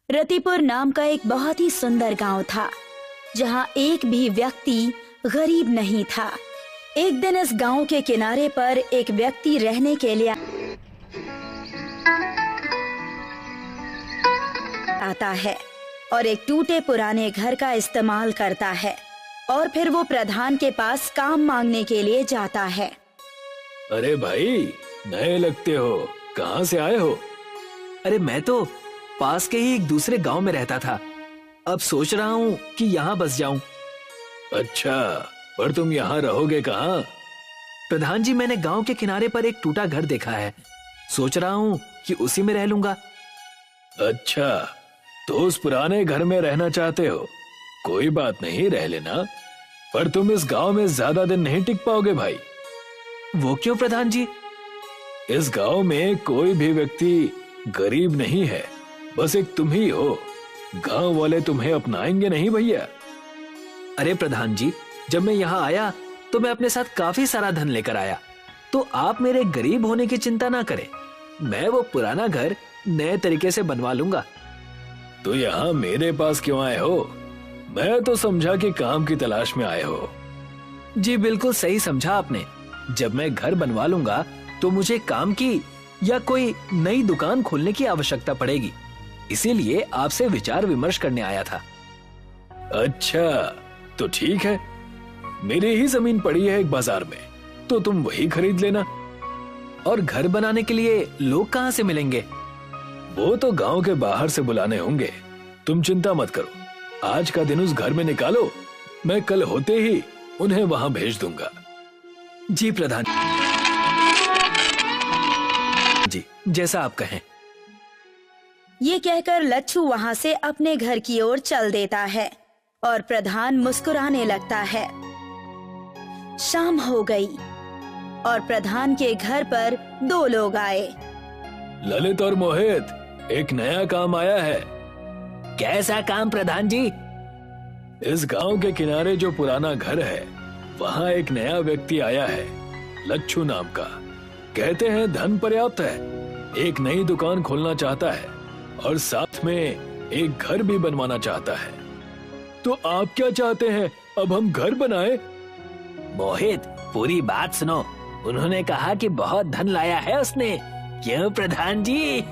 रतिपुर नाम का एक बहुत ही सुंदर गांव था, जहां एक भी व्यक्ति गरीब नहीं था। एक दिन इस गांव के किनारे पर एक व्यक्ति रहने के लिए आता है और एक टूटे पुराने घर का इस्तेमाल करता है और फिर वो प्रधान के पास काम मांगने के लिए जाता है। अरे भाई, नए लगते हो, कहाँ से आए हो? अरे मैं तो पास के ही एक दूसरे गांव में रहता था। अब सोच रहा हूँ कि यहाँ बस जाऊं। अच्छा, पर तुम यहाँ रहोगे कहाँ? प्रधान जी, मैंने गांव के किनारे पर एक टूटा घर देखा है। सोच रहा हूँ कि उसी में रह लूंगा। अच्छा, तो उस पुराने घर में रहना चाहते हो? कोई बात नहीं, रह लेना, पर तुम इस गांव में ज्यादा दिन नहीं टिक पाओगे भाई। वो क्यों प्रधान जी? इस गांव में कोई भी व्यक्ति गरीब नहीं है, बस एक तुम ही हो। गांव वाले तुम्हें अपनाएंगे नहीं भैया। अरे प्रधान जी, जब मैं यहाँ आया तो मैं अपने साथ काफी सारा धन लेकर आया, तो आप मेरे गरीब होने की चिंता ना करें। मैं वो पुराना घर नए तरीके से बनवा लूंगा। तो यहाँ मेरे पास क्यों आए हो? मैं तो समझा कि काम की तलाश में आए हो। जी बिल्कुल सही समझा आपने। जब मैं घर बनवा लूंगा तो मुझे काम की या कोई नई दुकान खोलने की आवश्यकता पड़ेगी, इसीलिए आपसे विचार विमर्श करने आया था। अच्छा, तो ठीक है, मेरी ही जमीन पड़ी है एक बाजार में, तो तुम वही खरीद लेना। और घर बनाने के लिए लोग कहाँ से मिलेंगे? वो तो गांव के बाहर से बुलाने होंगे, तुम चिंता मत करो। आज का दिन उस घर में निकालो, मैं कल होते ही उन्हें वहां भेज दूंगा। जी प्रधान जी, जैसा आप कहें। ये कहकर लच्छू वहां से अपने घर की ओर चल देता है और प्रधान मुस्कुराने लगता है। शाम हो गई और प्रधान के घर पर दो लोग आए। ललित और मोहित, एक नया काम आया है। कैसा काम प्रधान जी? इस गांव के किनारे जो पुराना घर है, वहाँ एक नया व्यक्ति आया है, लच्छू नाम का। कहते हैं धन पर्याप्त है, एक नई दुकान खोलना चाहता है और साथ में एक घर भी बनवाना चाहता है। तो आप क्या चाहते हैं, अब हम घर बनाए? मोहित, पूरी बात सुनो। उन्होंने कहा कि बहुत धन लाया है उसने। क्यों प्रधान जी?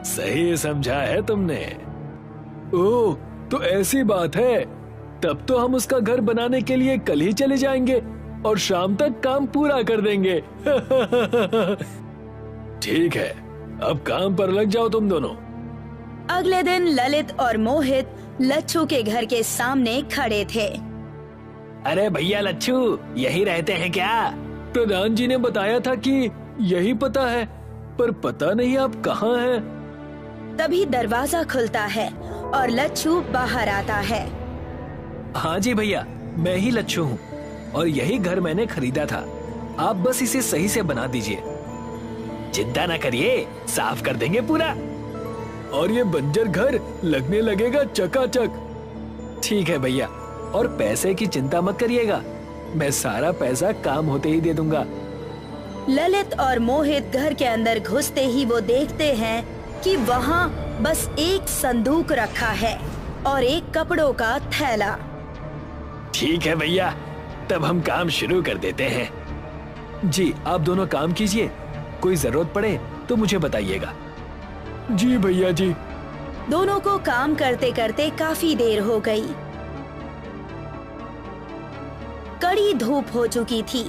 सही समझा है तुमने। ओह, तो ऐसी बात है, तब तो हम उसका घर बनाने के लिए कल ही चले जाएंगे और शाम तक काम पूरा कर देंगे। ठीक है, अब काम पर लग जाओ तुम दोनों। अगले दिन ललित और मोहित लच्छू के घर के सामने खड़े थे। अरे भैया लच्छू, यही रहते हैं क्या? प्रधान जी ने बताया था कि यही पता है, पर पता नहीं आप कहाँ हैं। तभी दरवाजा खुलता है और लच्छू बाहर आता है। हाँ जी भैया, मैं ही लच्छू हूँ और यही घर मैंने खरीदा था। आप बस इसे सही से बना दीजिए। चिंता न करिए, साफ कर देंगे पूरा। और ये बंजर घर लगने लगेगा चकाचक। ठीक है भैया, और पैसे की चिंता मत करिएगा, मैं सारा पैसा काम होते ही दे दूंगा। ललित और मोहित घर के अंदर घुसते ही वो देखते हैं कि वहाँ बस एक संदूक रखा है और एक कपड़ों का थैला। ठीक है भैया, तब हम काम शुरू कर देते हैं। जी, आप दोनों काम कीजिए, कोई जरूरत पड़े तो मुझे बताइएगा। जी भैया जी। दोनों को काम करते करते काफी देर हो गई। कड़ी धूप हो चुकी थी।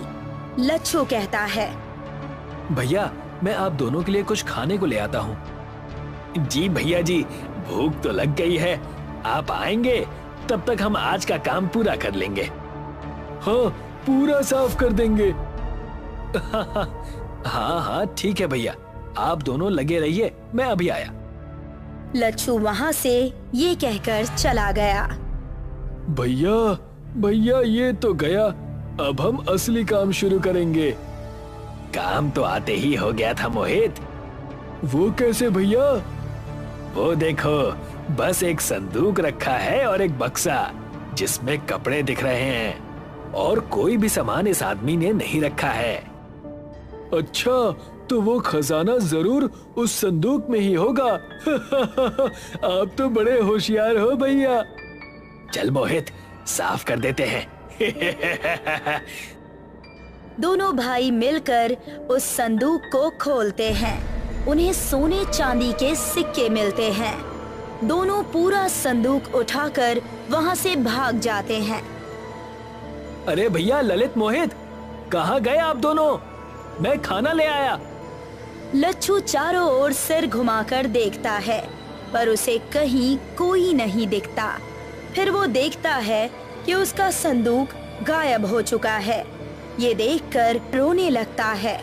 लच्छू कहता है, भैया मैं आप दोनों के लिए कुछ खाने को ले आता हूँ। जी भैया जी, भूख तो लग गई है, आप आएंगे तब तक हम आज का काम पूरा कर लेंगे। हाँ, पूरा साफ कर देंगे। हाँ हाँ ठीक है भैया, आप दोनों लगे रहिए, मैं अभी आया। लच्छू वहाँ से ये कहकर चला गया। भैया भैया, ये तो गया, अब हम असली काम शुरू करेंगे। काम तो आते ही हो गया था मोहित। वो कैसे भैया? वो देखो, बस एक संदूक रखा है और एक बक्सा जिसमें कपड़े दिख रहे हैं और कोई भी सामान इस आदमी ने नहीं रखा है। अच्छा, तो वो खजाना जरूर उस संदूक में ही होगा। आप तो बड़े होशियार हो भैया। चल मोहित, साफ कर देते हैं। दोनों भाई मिलकर उस संदूक को खोलते हैं। उन्हें सोने चांदी के सिक्के मिलते हैं। दोनों पूरा संदूक उठाकर वहां से भाग जाते हैं। अरे भैया ललित, मोहित, कहाँ गए आप दोनों? मैं खाना ले आया। लच्छू चारों ओर सिर घुमाकर देखता है, पर उसे कहीं कोई नहीं दिखता। फिर वो देखता है कि उसका संदूक गायब हो चुका है। ये देखकर रोने लगता है।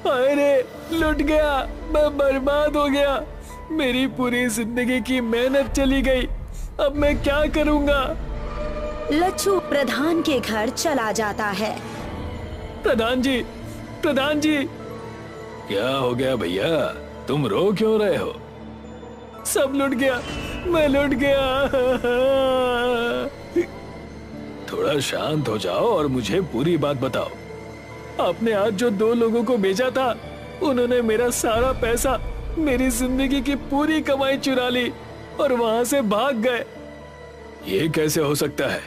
अरे लुट गया, मैं बर्बाद हो गया। मेरी पूरी जिंदगी की मेहनत चली गई। अब मैं क्या करूंगा? लच्छू प्रधान के घर चला जाता है। प्रधान जी, प्रधान जी। क्या हो गया भैया, तुम रो क्यों रहे हो? सब लुट गया, मैं लुट गया। थोड़ा शांत हो जाओ और मुझे पूरी बात बताओ। आपने आज जो 2 लोगों को भेजा था, उन्होंने मेरा सारा पैसा, मेरी जिंदगी की पूरी कमाई चुरा ली और वहां से भाग गए। ये कैसे हो सकता है?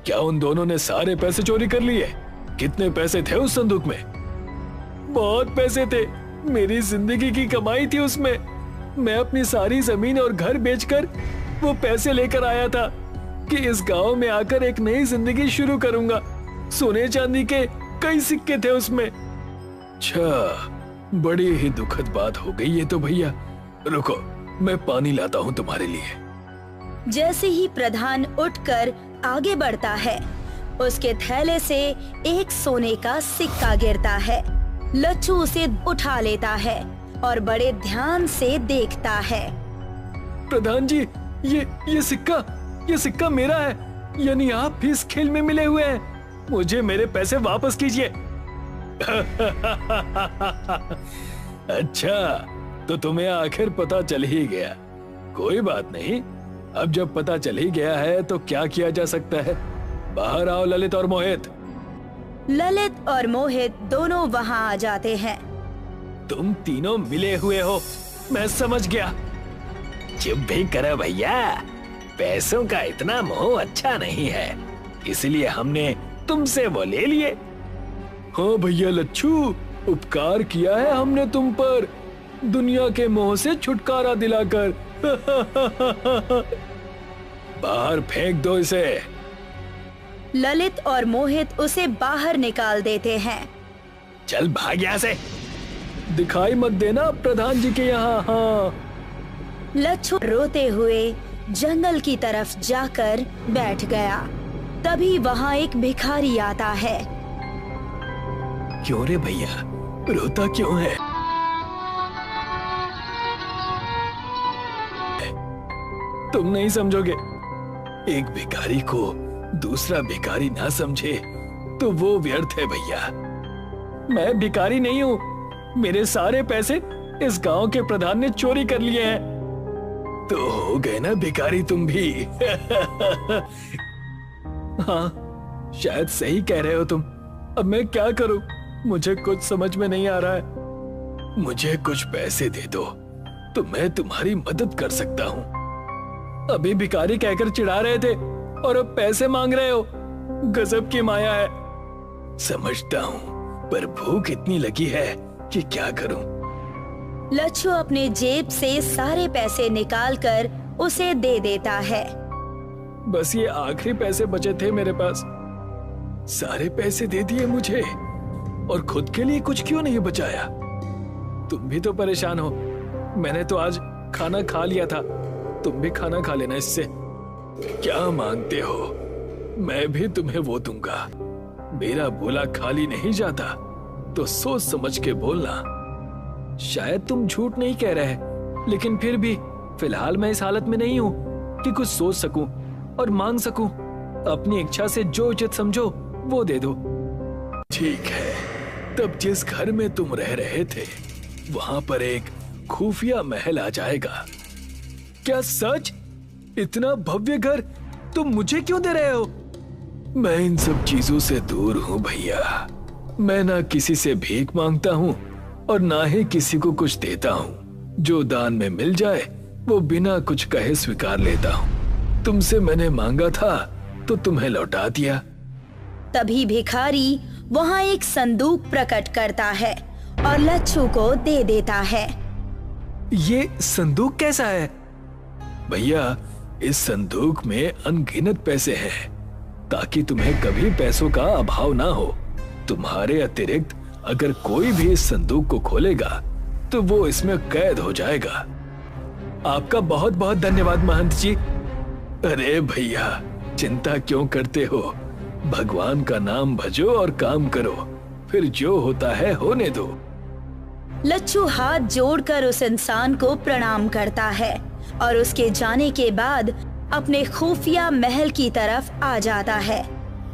क्या उन दोनों ने सारे पैसे चोरी कर लिए? कितने पैसे थे उस संदूक में? बहुत पैसे थे, मेरी जिंदगी की कमाई थी उसमें। मैं अपनी सारी जमीन और घर बेचकर वो पैसे लेकर आया था कि इस गांव में आकर एक नई जिंदगी शुरू करूंगा। सोने चांदी के कई सिक्के थे उसमें। अच्छा, बड़ी ही दुखद बात हो गई ये तो भैया। रुको, मैं पानी लाता हूँ तुम्हारे लिए। जैसे ही प्रधान उठकर आगे बढ़ता है, उसके थैले से एक सोने का सिक्का गिरता है। लच्छू उसे उठा लेता है और बड़े ध्यान से देखता है। प्रधान जी, ये सिक्का मेरा है, यानी आप भी इस खेल में मिले हुए हैं। मुझे मेरे पैसे वापस कीजिए। अच्छा, तो तुम्हें आखिर पता चल ही गया। कोई बात नहीं, अब जब पता चल ही गया है तो क्या किया जा सकता है। बाहर आओ ललित और मोहित। ललित और मोहित दोनों वहां आ जाते हैं। तुम तीनों मिले हुए हो, मैं समझ गया। चुप भी करो भैया, पैसों का इतना मोह अच्छा नहीं है, इसलिए हमने तुमसे वो ले लिए। हाँ भैया लच्छू, उपकार किया है हमने तुम पर, दुनिया के मोह से छुटकारा दिलाकर। बाहर फेंक दो इसे। ललित और मोहित उसे बाहर निकाल देते हैं। चल भाग यहाँ से। दिखाई मत देना प्रधान जी के यहाँ। हाँ। लच्छू रोते हुए जंगल की तरफ जाकर बैठ गया। तभी वहाँ एक भिखारी आता है। क्यों रे भैया, रोता क्यों है? तुम नहीं समझोगे। एक भिखारी को दूसरा भिखारी ना समझे तो वो व्यर्थ है भैया। मैं भिखारी नहीं हूँ, मेरे सारे पैसे इस गांव के प्रधान ने चोरी कर लिए हैं। तो हो गए ना भिखारी तुम भी। हाँ, शायद सही कह रहे हो तुम। अब मैं क्या करूं, मुझे कुछ समझ में नहीं आ रहा है। मुझे कुछ पैसे दे दो तो मैं तुम्हारी मदद कर सकता हूँ। अभी भिखारी कहकर चिढ़ा रहे थे और अब पैसे मांग रहे हो। गजब की माया है। समझता हूँ, पर भूख इतनी लगी है कि क्या करूं। लच्छू अपने जेब से सारे पैसे निकालकर उसे दे देता है। बस ये आखिरी पैसे बचे थे मेरे पास, सारे पैसे दे दिए मुझे और खुद के लिए कुछ क्यों नहीं बचाया। तुम भी तो परेशान हो। मैंने तो आज खाना खा लिया था, तुम भी खाना खा लेना इससे। क्या मांगते हो, मैं भी तुम्हें वो दूंगा। मेरा बोला खाली नहीं जाता, तो सोच समझ के बोलना। शायद तुम झूठ नहीं कह रहे, लेकिन फिर भी फिलहाल मैं इस हालत में नहीं हूँ कि कुछ सोच सकूं और मांग सकूं। अपनी इच्छा से जो उचित समझो वो दे दो। ठीक है, तब जिस घर में तुम रह रहे थे वहां पर एक खुफिया महल आ जाएगा। क्या सच? इतना भव्य घर तुम मुझे क्यों दे रहे हो? मैं इन सब चीजों से दूर हूँ भैया। मैं ना किसी से भीख मांगता हूँ और ना ही किसी को कुछ देता हूँ। जो दान में मिल जाए वो बिना कुछ कहे स्वीकार लेता हूँ। तुमसे मैंने मांगा था तो तुम्हें लौटा दिया। तभी भिखारी वहाँ एक संदूक प्रकट करता है और लच्छू को दे देता है। ये संदूक कैसा है? भैया, इस संदूक में अनगिनत पैसे हैं, ताकि तुम्हें कभी पैसों का अभाव ना हो। तुम्हारे अतिरिक्त अगर कोई भी इस संदूक को खोलेगा तो वो इसमें कैद हो जाएगा। आपका बहुत बहुत धन्यवाद महंत जी। अरे भैया, चिंता क्यों करते हो? भगवान का नाम भजो और काम करो, फिर जो होता है होने दो। लच्छू हाथ जोड़कर उस इंसान को प्रणाम करता है और उसके जाने के बाद अपने खुफिया महल की तरफ आ जाता है।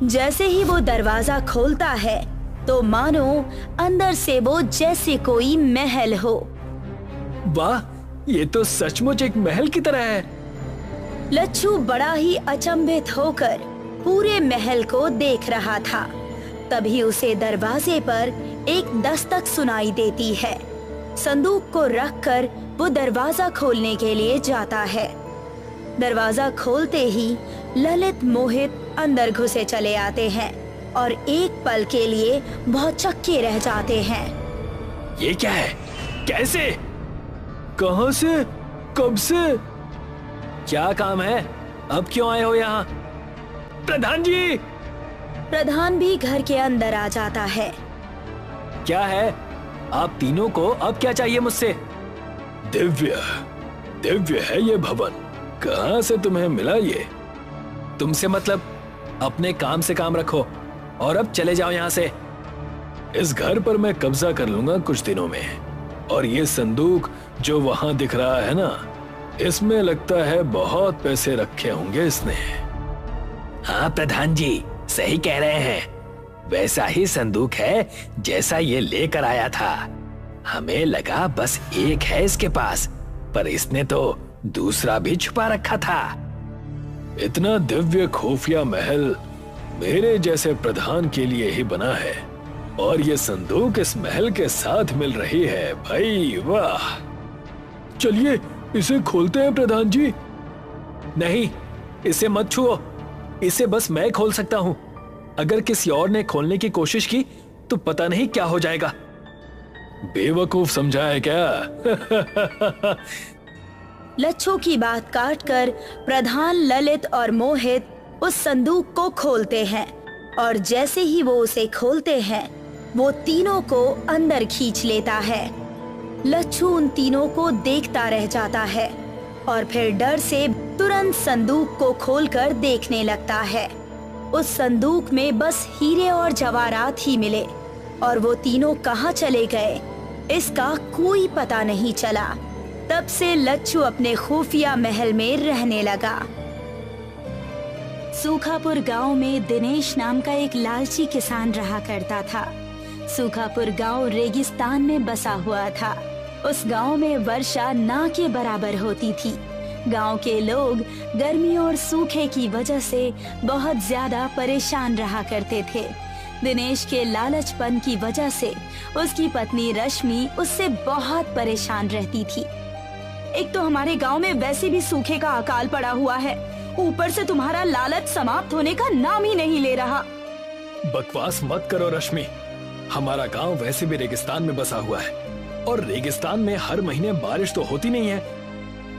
जैसे ही वो दरवाजा खोलता है तो मानो अंदर से वो जैसे कोई महल हो। वाह, ये तो सचमुच एक महल की तरह है। लच्छू बड़ा ही अचंभित होकर पूरे महल को देख रहा था। तभी उसे दरवाजे पर एक दस्तक सुनाई देती है। संदूक को रखकर वो दरवाजा खोलने के लिए जाता है। दरवाजा खोलते ही ललित मोहित अंदर घुसे चले आते हैं और एक पल के लिए बहुत चक्के रह जाते हैं। ये क्या है? कैसे? कहां से? कब से? क्या काम है? अब क्यों आए हो यहाँ? प्रधान जी! प्रधान भी घर के अंदर आ जाता है। क्या है? आप तीनों को अब क्या चाहिए मुझसे? दिव्य, दिव्य है ये भवन। कहां से तुम्हें मिला ये? तुमसे मतलब? अपने काम से काम रखो और अब चले जाओ यहाँ से। इस घर पर मैं कब्जा कर लूंगा कुछ दिनों में। और ये संदूक जो वहां दिख रहा है ना, इसमें लगता है बहुत पैसे रखे होंगे इसने। हाँ प्रधान जी, सही कह रहे हैं। वैसा ही संदूक है जैसा ये लेकर आया था। हमें लगा बस एक है इसके पास, पर इसने तो दूसरा भी छुपा रखा था। इतना दिव्य खुफिया महल मेरे जैसे प्रधान के लिए ही बना है, और ये संदूक इस महल के साथ मिल रही है। भाई वाह! चलिए इसे खोलते हैं प्रधान जी। नहीं, इसे मत छुओ। इसे बस मैं खोल सकता हूँ। अगर किसी और ने खोलने की कोशिश की तो पता नहीं क्या हो जाएगा। बेवकूफ समझा है क्या? लच्छू की बात काटकर प्रधान, ललित और मोहित उस संदूक को खोलते हैं और जैसे ही वो उसे खोलते हैं वो तीनों को अंदर खींच लेता है। लच्छू उन तीनों को देखता रह जाता है और फिर डर से तुरंत संदूक को खोलकर देखने लगता है। उस संदूक में बस हीरे और जवाहरात ही मिले और वो तीनों कहाँ चले गए इसका कोई पता नहीं चला। तब से लच्छू अपने खुफिया महल में रहने लगा। सूखापुर गांव में दिनेश नाम का एक लालची किसान रहा करता था। सूखापुर गांव रेगिस्तान में बसा हुआ था। उस गांव में वर्षा ना के बराबर होती थी। गांव के लोग गर्मी और सूखे की वजह से बहुत ज्यादा परेशान रहा करते थे। दिनेश के लालचपन की वजह से उसकी पत्नी रश्मि उससे बहुत परेशान रहती थी। एक तो हमारे गांव में वैसे भी सूखे का अकाल पड़ा हुआ है, ऊपर से तुम्हारा लालच समाप्त होने का नाम ही नहीं ले रहा। बकवास मत करो रश्मि। हमारा गांव वैसे भी रेगिस्तान में बसा हुआ है और रेगिस्तान में हर महीने बारिश तो होती नहीं है।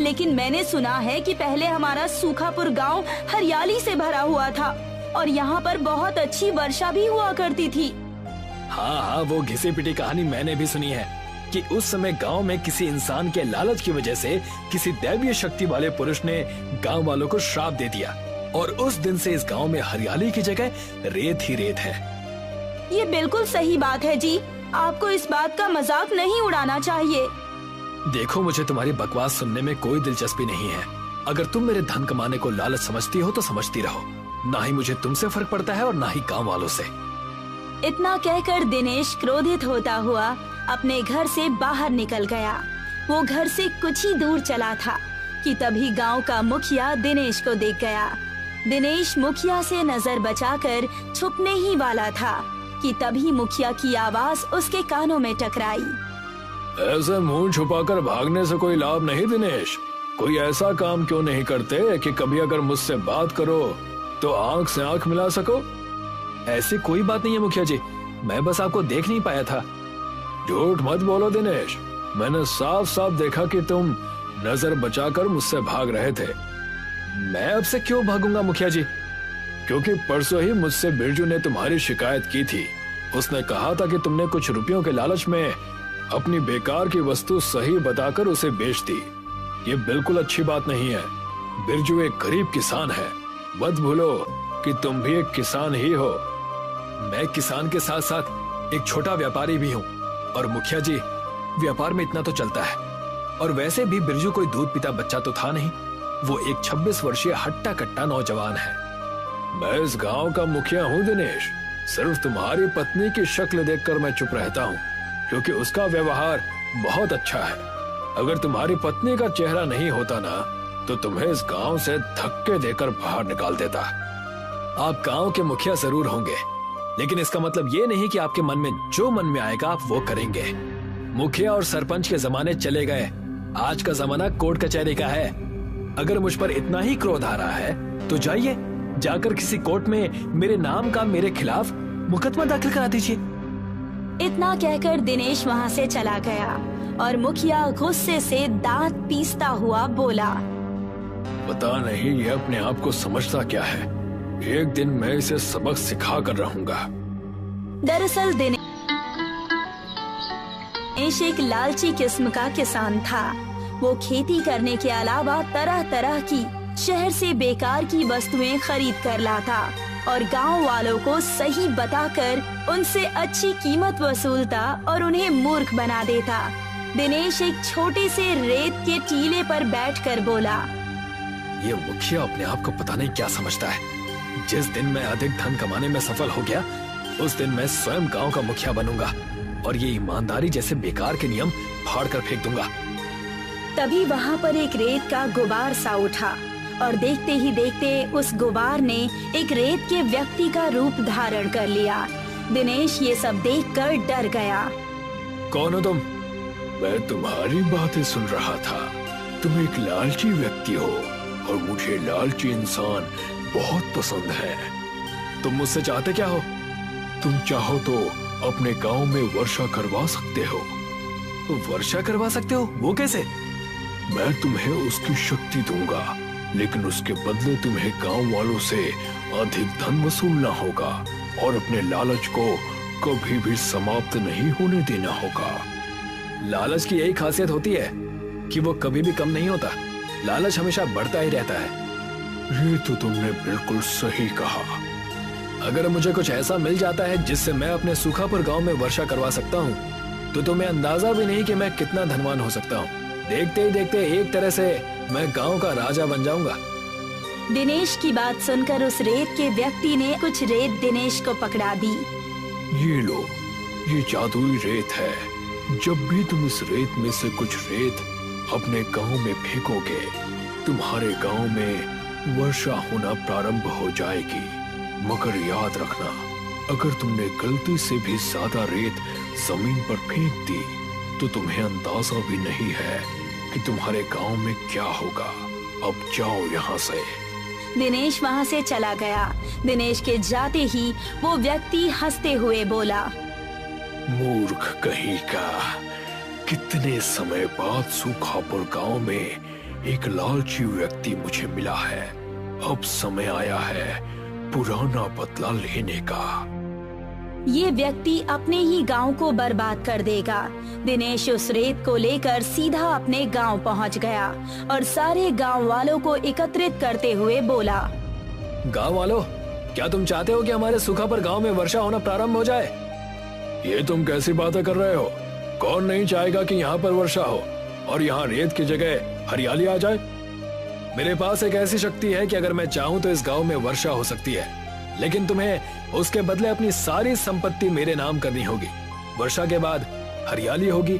लेकिन मैंने सुना है कि पहले हमारा सूखापुर गांव हरियाली से भरा हुआ था और यहाँ पर बहुत अच्छी वर्षा भी हुआ करती थी। हाँ, वो घिसी पिटी कहानी मैंने भी सुनी है कि उस समय गांव में किसी इंसान के लालच की वजह से किसी दैवीय शक्ति वाले पुरुष ने गांव वालों को श्राप दे दिया और उस दिन से इस गांव में हरियाली की जगह रेत ही रेत है। ये बिल्कुल सही बात है जी। आपको इस बात का मजाक नहीं उड़ाना चाहिए। देखो, मुझे तुम्हारी बकवास सुनने में कोई दिलचस्पी नहीं है। अगर तुम मेरे धन कमाने को लालच समझती हो तो समझती रहो। ना ही मुझे तुमसे फर्क पड़ता है और ना ही गांव वालों से। इतना कहकर दिनेश क्रोधित होता हुआ अपने घर से बाहर निकल गया। वो घर से कुछ ही दूर चला था कि तभी गांव का मुखिया दिनेश को देख गया। दिनेश मुखिया से नजर बचाकर छुपने ही वाला था कि तभी मुखिया की आवाज उसके कानों में टकराई। ऐसे मुंह छुपाकर भागने से कोई लाभ नहीं दिनेश। कोई ऐसा काम क्यों नहीं करते कि कभी अगर मुझसे बात करो तो आंख से आंख मिला सको। ऐसी कोई बात नहीं है मुखिया जी, मैं बस आपको देख नहीं पाया था। झूठ मत बोलो दिनेश, मैंने साफ साफ देखा कि तुम नजर बचाकर मुझसे भाग रहे थे। मैं अब से क्यों भागूंगा मुखिया जी? क्योंकि परसों ही मुझसे बिरजू ने तुम्हारी शिकायत की थी। उसने कहा था कि तुमने कुछ रुपयों के लालच में अपनी बेकार की वस्तु सही बताकर उसे बेच दी। ये बिल्कुल अच्छी बात नहीं है। बिरजू एक गरीब किसान है, मत भूलो कि तुम भी एक किसान ही हो। मैं किसान के साथ साथ एक छोटा व्यापारी भी हूँ। और मुखिया जी, व्यापार में इतना तो चलता है। और वैसे भी बिरजू कोई दूध पीता बच्चा तो था नहीं, वो एक 26 वर्षीय हट्टा कट्टा नौजवान है। मैं इस गांव का मुखिया हूँ दिनेश। सिर्फ तुम्हारी पत्नी की शक्ल देखकर मैं चुप रहता हूँ, क्योंकि उसका व्यवहार बहुत अच्छा है। अगर तुम्हारी पत्नी का चेहरा नहीं होता ना, तो तुम्हें इस गांव से धक्के देकर बाहर निकाल देता। आप गांव के मुखिया जरूर होंगे, लेकिन इसका मतलब ये नहीं कि आपके मन में जो मन में आएगा आप वो करेंगे। मुखिया और सरपंच के जमाने चले गए, आज का जमाना कोर्ट कचहरी का है। अगर मुझ पर इतना ही क्रोध आ रहा है तो जाइए, जाकर किसी कोर्ट में मेरे नाम का मेरे खिलाफ मुकदमा दाखिल करा दीजिए। इतना कहकर दिनेश वहाँ से चला गया और मुखिया गुस्से से दांत पीसता हुआ बोला, पता नहीं ये अपने आप को समझता क्या है। एक दिन मैं इसे सबक सिखा कर रहूंगा। दरअसल दिनेश एक लालची किस्म का किसान था। वो खेती करने के अलावा तरह तरह की शहर से बेकार की वस्तुएं खरीद कर लाता और गांव वालों को सही बताकर उनसे अच्छी कीमत वसूलता और उन्हें मूर्ख बना देता। दिनेश एक छोटे से रेत के टीले पर बैठकर बोला, ये मुखिया अपने आप को पता नहीं क्या समझता है। जिस दिन मैं अधिक धन कमाने में सफल हो गया, उस दिन मैं स्वयं गांव का मुखिया बनूंगा और ये ईमानदारी जैसे बेकार के नियम फाड़ कर फेंक दूंगा। तभी वहाँ पर एक रेत का गुबार सा उठा और देखते ही देखते उस गुबार ने एक रेत के व्यक्ति का रूप धारण कर लिया। दिनेश ये सब देखकर डर गया। कौन हो तुम? मैं तुम्हारी बातें सुन रहा था। तुम एक लालची व्यक्ति हो और मुझे लालची इंसान बहुत पसंद है। तुम मुझसे चाहते क्या हो? तुम चाहो तो अपने गांव में वर्षा करवा सकते हो। वर्षा करवा सकते हो? वो कैसे? मैं तुम्हें उसकी शक्ति दूंगा, लेकिन उसके बदले तुम्हें गांव वालों से अधिक धन वसूलना होगा और अपने लालच को कभी भी समाप्त नहीं होने देना होगा। लालच की यही खासियत होती है कि वो कभी भी कम नहीं होता। लालच हमेशा बढ़ता ही रहता है। ये तो तुमने बिल्कुल सही कहा। अगर मुझे कुछ ऐसा मिल जाता है जिससे मैं अपने सूखापुर गांव में वर्षा करवा सकता हूँ, तो तुम्हें अंदाजा भी नहीं कि मैं कितना धनवान हो सकता हूँ। देखते ही देखते एक तरह से मैं गांव का राजा बन जाऊंगा। दिनेश की बात सुनकर उस रेत के व्यक्ति ने कुछ रेत दिनेश को पकड़ा दी। ये लो, ये जादुई रेत है। जब भी तुम इस रेत में से कुछ रेत अपने गांव में फेंकोगे, तुम्हारे गांव में वर्षा होना प्रारंभ हो जाएगी। मगर याद रखना, अगर तुमने गलती से भी ज्यादा रेत जमीन पर फेंक दी, तो तुम्हें अंदाजा भी नहीं है कि तुम्हारे गांव में क्या होगा। अब जाओ यहाँ से। दिनेश वहाँ से चला गया। दिनेश के जाते ही वो व्यक्ति हंसते हुए बोला, मूर्ख कहीं का, कितने समय बाद सूखापुर गांव में एक लालची व्यक्ति मुझे मिला है। अब समय आया है पुराना बदला लेने का। ये व्यक्ति अपने ही गांव को बर्बाद कर देगा। दिनेश उस रेत को लेकर सीधा अपने गांव पहुंच गया और सारे गांव वालों को एकत्रित करते हुए बोला, गांव वालों, क्या तुम चाहते हो कि हमारे सूखापुर गांव में वर्षा होना प्रारंभ हो जाए? ये तुम कैसी बातें कर रहे हो? कौन नहीं चाहेगा कि यहाँ पर वर्षा हो और यहाँ रेत की जगह हरियाली आ जाए? मेरे पास एक ऐसी शक्ति है कि अगर मैं चाहूँ तो इस गांव में वर्षा हो सकती है, लेकिन तुम्हें उसके बदले अपनी सारी संपत्ति मेरे नाम करनी होगी। वर्षा के बाद हरियाली होगी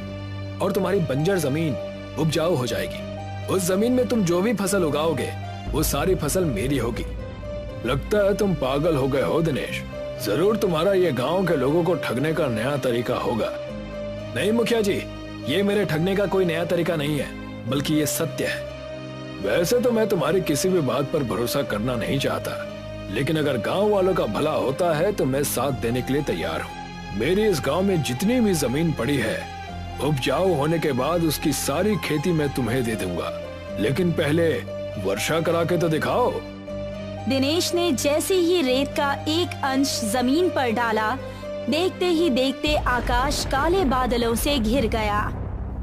और तुम्हारी बंजर जमीन उपजाऊ हो जाएगी। उस जमीन में तुम जो भी फसल उगाओगे वो सारी फसल मेरी होगी। लगता है तुम पागल हो गए हो दिनेश। जरूर तुम्हारा ये गांव के लोगों को ठगने का नया तरीका होगा। नहीं मुखिया जी, ये मेरे ठगने का कोई नया तरीका नहीं है, बल्कि ये सत्य है। वैसे तो मैं तुम्हारी किसी भी बात पर भरोसा करना नहीं चाहता, लेकिन अगर गांव वालों का भला होता है तो मैं साथ देने के लिए तैयार हूँ। मेरी इस गांव में जितनी भी जमीन पड़ी है, उपजाऊ होने के बाद उसकी सारी खेती मैं तुम्हें दे दूंगा, लेकिन पहले वर्षा करा के तो दिखाओ। दिनेश ने जैसे ही रेत का एक अंश जमीन पर डाला, देखते ही देखते आकाश काले बादलों से घिर गया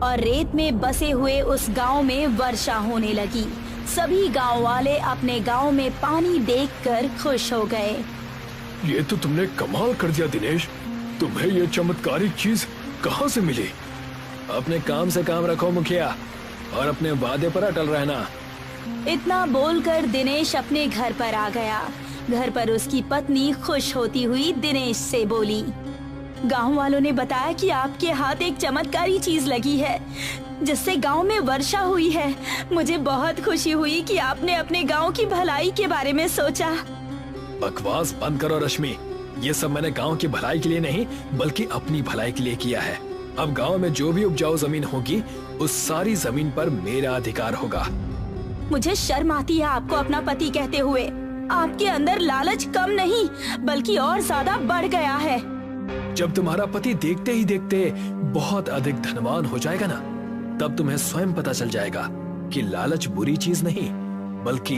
और रेत में बसे हुए उस गांव में वर्षा होने लगी। सभी गांव वाले अपने गांव में पानी देखकर खुश हो गए। ये तो तुमने कमाल कर दिया दिनेश, तुम्हें ये चमत्कारिक चीज कहाँ से मिली? अपने काम से काम रखो मुखिया, और अपने वादे पर अटल रहना। इतना बोलकर दिनेश अपने घर पर आ गया। घर पर उसकी पत्नी खुश होती हुई दिनेश से बोली, गांव वालों ने बताया कि आपके हाथ एक चमत्कारी चीज लगी है, जिससे गांव में वर्षा हुई है। मुझे बहुत खुशी हुई कि आपने अपने गांव की भलाई के बारे में सोचा। बकवास बंद करो रश्मि, ये सब मैंने गांव की भलाई के लिए नहीं, बल्कि अपनी भलाई के लिए किया है। अब गांव में जो भी उपजाऊ जमीन होगी, उस सारी जमीन पर मेरा अधिकार होगा। मुझे शर्म आती है आपको अपना पति कहते हुए। आपके अंदर लालच कम नहीं, बल्कि और ज्यादा बढ़ गया है। जब तुम्हारा पति देखते ही देखते बहुत अधिक धनवान हो जाएगा ना, तब तुम्हें स्वयं पता चल जाएगा कि लालच बुरी चीज नहीं, बल्कि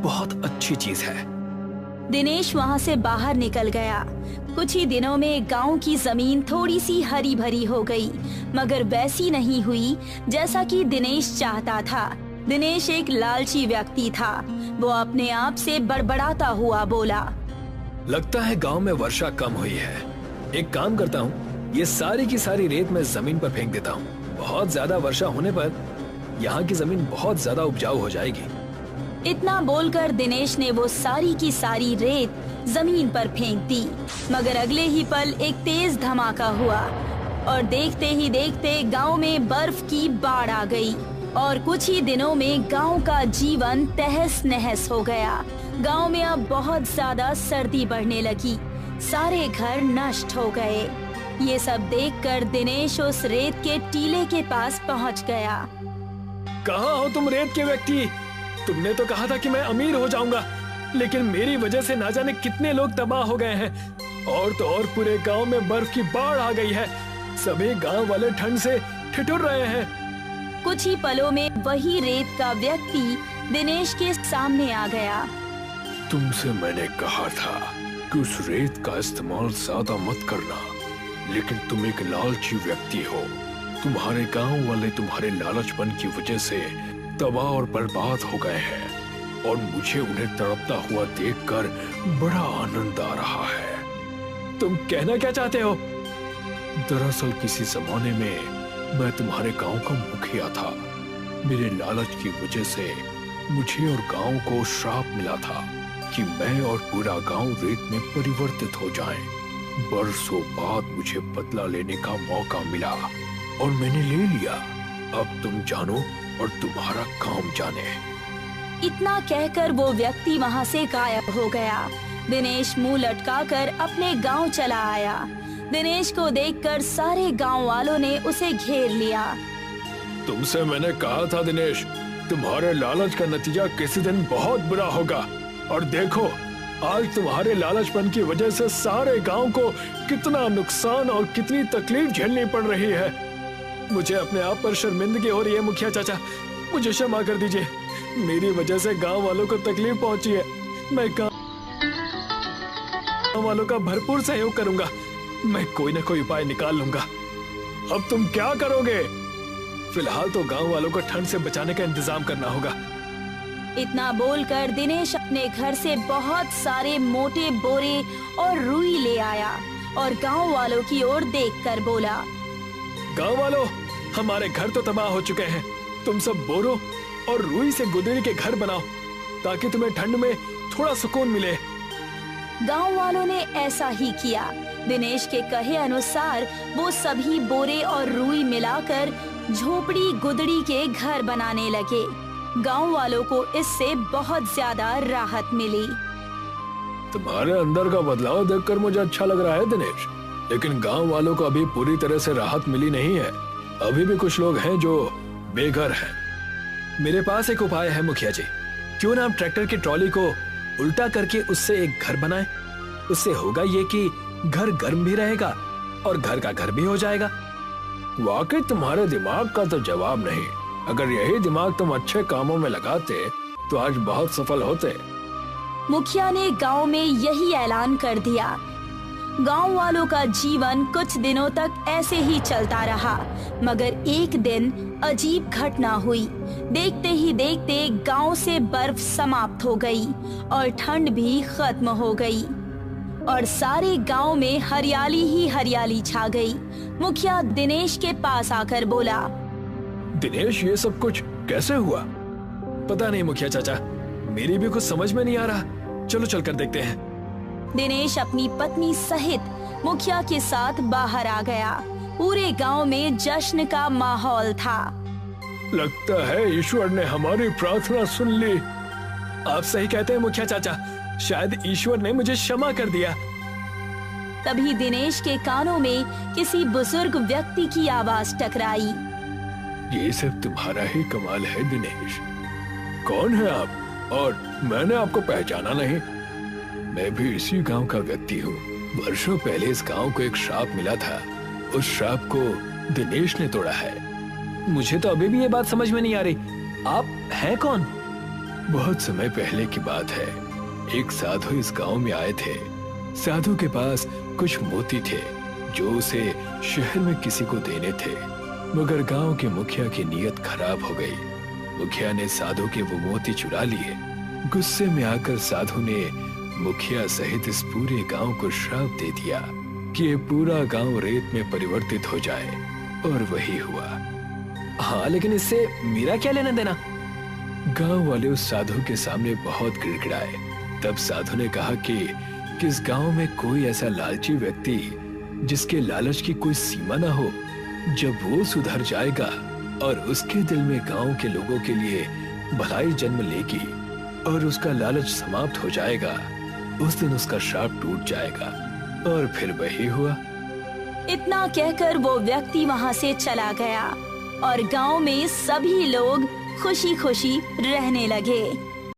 बहुत अच्छी चीज है। दिनेश वहाँ से बाहर निकल गया। कुछ ही दिनों में गांव की जमीन थोड़ी सी हरी भरी हो गई, मगर वैसी नहीं हुई जैसा कि दिनेश चाहता था। दिनेश एक लालची व्यक्ति था। वो अपने आप से बड़बड़ाता हुआ बोला, लगता है गांव में वर्षा कम हुई है। एक काम करता हूँ, ये सारी की सारी रेत मैं जमीन पर फेंक देता हूँ। बहुत ज्यादा वर्षा होने पर यहाँ की जमीन बहुत ज्यादा उपजाऊ हो जाएगी। इतना बोलकर दिनेश ने वो सारी की सारी रेत जमीन पर फेंक दी, मगर अगले ही पल एक तेज धमाका हुआ और देखते ही देखते गांव में बर्फ की बाढ़ आ गई और कुछ ही दिनों में गांव का जीवन तहस नहस हो गया। गांव में अब बहुत ज्यादा सर्दी बढ़ने लगी। सारे घर नष्ट हो गए। ये सब देखकर दिनेश उस रेत के टीले के पास पहुंच गया। कहाँ हो तुम रेत के व्यक्ति? तुमने तो कहा था कि मैं अमीर हो जाऊंगा, लेकिन मेरी वजह से ना जाने कितने लोग तबाह हो गए हैं। और तो और पूरे गांव में बर्फ की बाढ़ आ गई है। सभी गांव वाले ठंड से ठिठुर रहे हैं। कुछ ही पलों में वही रेत का व्यक्ति दिनेश के सामने आ गया। तुमसे मैंने कहा था कि उस रेत का इस्तेमाल ज्यादा मत करना, लेकिन तुम एक लालची व्यक्ति हो। तुम्हारे गांव वाले तुम्हारे लालचपन की वजह से तबाह और बर्बाद हो गए हैं, और मुझे उन्हें तड़पता हुआ देखकर बड़ा आनंद आ रहा है। तुम कहना क्या चाहते हो? दरअसल किसी जमाने में मैं तुम्हारे गांव का मुखिया था। मेरे लालच की वजह से मुझे और गांव को श्राप मिला था कि मैं और पूरा गांव रेत में परिवर्तित हो जाएं। बरसों बाद मुझे बदला लेने का मौका मिला और मैंने ले लिया। अब तुम जानो और तुम्हारा काम जाने। इतना कहकर वो व्यक्ति वहाँ से गायब हो गया। दिनेश मुंह लटकाकर अपने गांव चला आया। दिनेश को देखकर सारे गांव वालों ने उसे घेर लिया। तुमसे मैंने कहा था दिनेश, तुम्हारे लालच का नतीजा किसी दिन बहुत बुरा होगा। और देखो, आज तुम्हारे लालचपन की वजह से सारे गांव को कितना नुकसान और कितनी तकलीफ झेलनी पड़ रही है। मुझे अपने आप पर शर्मिंदगी हो रही है मुखिया चाचा, मुझे क्षमा कर दीजिए। मेरी वजह से गांव वालों को तकलीफ पहुंची है। मैं गांव वालों का भरपूर सहयोग करूंगा। मैं कोई ना कोई उपाय निकाल लूंगा। अब तुम क्या करोगे? फिलहाल तो गांव वालों को ठंड से बचाने का इंतजाम करना होगा। इतना बोलकर दिनेश अपने घर से बहुत सारे मोटे बोरे और रुई ले आया और गांव वालों की ओर देखकर बोला, गांव वालों, हमारे घर तो तबाह हो चुके हैं। तुम सब बोरों और रुई से गुदड़ी के घर बनाओ, ताकि तुम्हें ठंड में थोड़ा सुकून मिले। गांव वालों ने ऐसा ही किया। दिनेश के कहे अनुसार वो सभी बोरे और रुई मिलाकर झोपड़ी गुदड़ी के घर बनाने लगे। गांव वालों को इससे बहुत ज्यादा राहत मिली। तुम्हारे अंदर का बदलाव देखकर मुझे अच्छा लग रहा है दिनेश, लेकिन गांव वालों को अभी पूरी तरह से राहत मिली नहीं है। अभी भी कुछ लोग हैं जो बेघर हैं। मेरे पास एक उपाय है मुखिया जी। क्यों ना हम ट्रैक्टर की ट्रॉली को उल्टा करके उससे एक घर बनाएं। उससे होगा ये कि घर गर्म भी रहेगा और घर का घर भी हो जाएगा। वाकई तुम्हारे दिमाग का तो जवाब नहीं। अगर यही दिमाग तुम अच्छे कामों में लगाते तो आज बहुत सफल होते। मुखिया ने गांव में यही ऐलान कर दिया। गांव वालों का जीवन कुछ दिनों तक ऐसे ही चलता रहा, मगर एक दिन अजीब घटना हुई। देखते ही देखते गांव से बर्फ समाप्त हो गई और ठंड भी खत्म हो गई और सारे गांव में हरियाली ही हरियाली छा गई। मुखिया दिनेश के पास आकर बोला, दिनेश, ये सब कुछ कैसे हुआ? पता नहीं मुखिया चाचा, मेरी भी कुछ समझ में नहीं आ रहा। चलो चलकर देखते हैं। दिनेश अपनी पत्नी सहित मुखिया के साथ बाहर आ गया। पूरे गांव में जश्न का माहौल था। लगता है ईश्वर ने हमारी प्रार्थना सुन ली। आप सही कहते हैं मुखिया चाचा, शायद ईश्वर ने मुझे क्षमा कर दिया। तभी दिनेश के कानों में किसी बुजुर्ग व्यक्ति की आवाज टकराई। ये सब तुम्हारा ही कमाल है दिनेश। कौन है आप? और मैंने आपको पहचाना नहीं। मैं भी इसी गांव का व्यक्ति हूँ। वर्षों पहले इस गांव को एक श्राप मिला था। उस श्राप को दिनेश ने तोड़ा है। मुझे तो अभी भी ये बात समझ में नहीं आ रही। आप हैं कौन? बहुत समय पहले की बात है। एक साधु इस गांव में आए थे। साधु के पास कुछ मोती थे जो उसे शहर में किसी को देने थे, मगर गांव के मुखिया की नीयत खराब हो गई। मुखिया ने साधु के वो मोती चुरा लिए। गुस्से में आकर साधु ने मुखिया सहित इस पूरे गांव को श्राप दे दिया कि ये पूरा गांव रेत में परिवर्तित हो जाए, और वही हुआ। हाँ, लेकिन इससे मेरा क्या लेना देना? गांव वाले उस साधु के सामने बहुत गिड़गिड़ाए। तब साधु ने कहा कि इस गांव में कोई ऐसा लालची व्यक्ति जिसके लालच की कोई सीमा ना हो, जब वो सुधर जाएगा और उसके दिल में गांव के लोगों के लिए भलाई जन्म लेगी और उसका लालच समाप्त हो जाएगा, उस दिन उसका श्राप टूट जाएगा। और फिर वही हुआ। इतना कहकर वो व्यक्ति वहाँ से चला गया और गांव में सभी लोग खुशी खुशी रहने लगे।